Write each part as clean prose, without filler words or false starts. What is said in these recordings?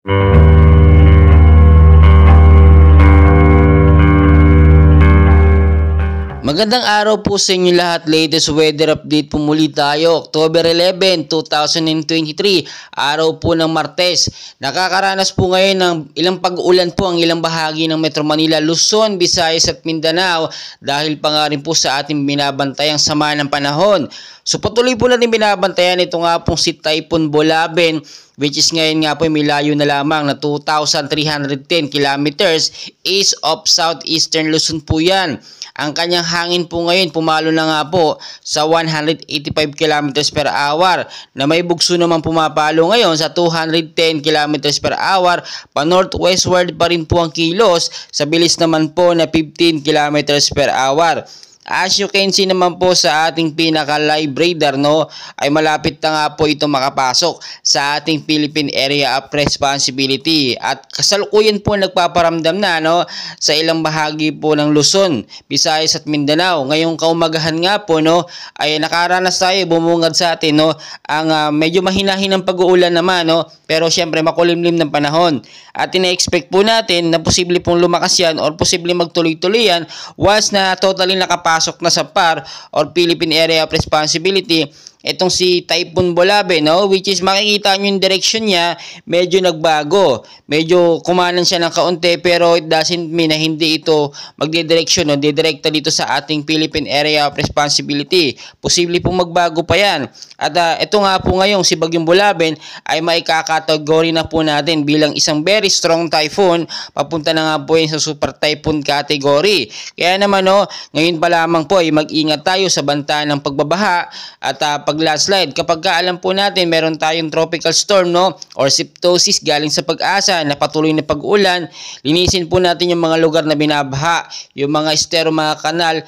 Magandang araw po sa inyo lahat. Latest weather update po muli tayo. October 11, 2023, araw po ng Martes. Nakakaranas po ngayon ng ilang pag-ulan po ang ilang bahagi ng Metro Manila, Luzon, Visayas at Mindanao dahil pa nga rin po sa ating binabantayang sama ng panahon. So patuloy po natin binabantayan ito nga pong si Typhoon Bolaben, which is ngayon nga po may layo na lamang na 2,310 kilometers east of southeastern Luzon po yan. Ang kanyang hangin po ngayon pumalo na nga po sa 185 kilometers per hour na may bugso naman pumapalo ngayon sa 210 kilometers per hour. Pa northwestward pa rin po ang kilos sa bilis naman po na 15 kilometers per hour. As you can see naman po sa ating pinaka-live radar, no, ay malapit na nga po ito makapasok sa ating Philippine Area of Responsibility at kasalukuyan po nagpaparamdam na, no, sa ilang bahagi po ng Luzon, Visayas at Mindanao. Ngayong kaumagahan nga po, no, ay nakaranas tayo, bumungad sa atin, no, ang medyo mahinahinang pag-uulan naman, no, pero syempre makulimlim ng panahon at ina-expect po natin na posible pong lumakas yan or posible magtuloy-tuloy yan once na totally nakapasok na sa PAR or Philippine Area of Responsibility itong si Typhoon Bolaben, no, which is makikita nyo yung direction niya medyo nagbago, medyo kumanan siya ng kaunti, pero it doesn't mean na hindi ito magdidireksyon o didirekta dito sa ating Philippine Area of Responsibility. Posible pong magbago pa yan at ito nga po ngayong si Bagyong Bolaben ay maikakategory na po natin bilang isang very strong typhoon, papunta na nga po yan sa super typhoon category. Kaya naman, no, ngayon pa lamang po ay mag-ingat tayo sa banta ng pagbabaha at pag-landslide. Kapag alam po natin meron tayong tropical storm, no, or symptosis galing sa Pag-asa na patuloy na pag-ulan, linisin po natin yung mga lugar na binabaha, yung mga estero, mga kanal.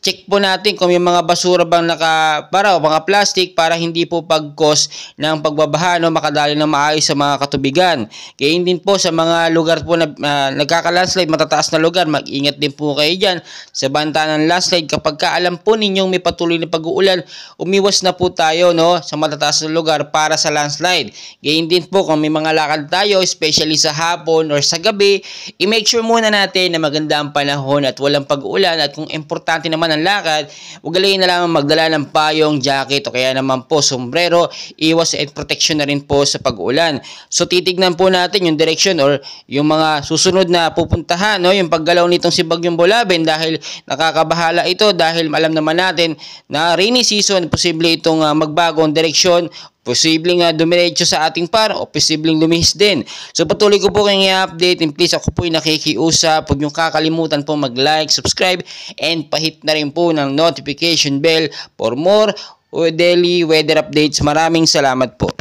Check po natin kung may mga basura bang nakabara o mga plastic para hindi po pag-cause ng pagbabaha, no, makadali ng maayos sa mga katubigan. Gayon din po sa mga lugar po na nagkaka-landslide, matataas na lugar, mag-ingat din po kayo dyan sa banta ng landslide. Kapag alam po ninyong may patuloy na pag-uulan, umiwas na po tayo, no, sa matataas na lugar para sa landslide. Gayon din po kung may mga lakad tayo, especially sa hapon or sa gabi, i-make sure muna natin na maganda ang panahon at walang pag-uulan, at kung importante naman ang lakad, ugaliin na lang magdala ng payong, jacket o kaya naman po sombrero, iwas at protection na rin po sa pag-ulan. So titignan po natin yung direction or yung mga susunod na pupuntahan, no, yung paggalaw nitong si Bagyong Bolaben dahil nakakabahala ito dahil alam naman natin na rainy season, posible itong magbagong direksyon, posibleng dumiretso sa ating PAR o posibleng lumihis din. So patuloy ko po kayong i-update, and please ako po ay nakikiusap, huwag niyong kakalimutan po mag-like, subscribe, and pahit na rin po ng notification bell for more daily weather updates. Maraming salamat po.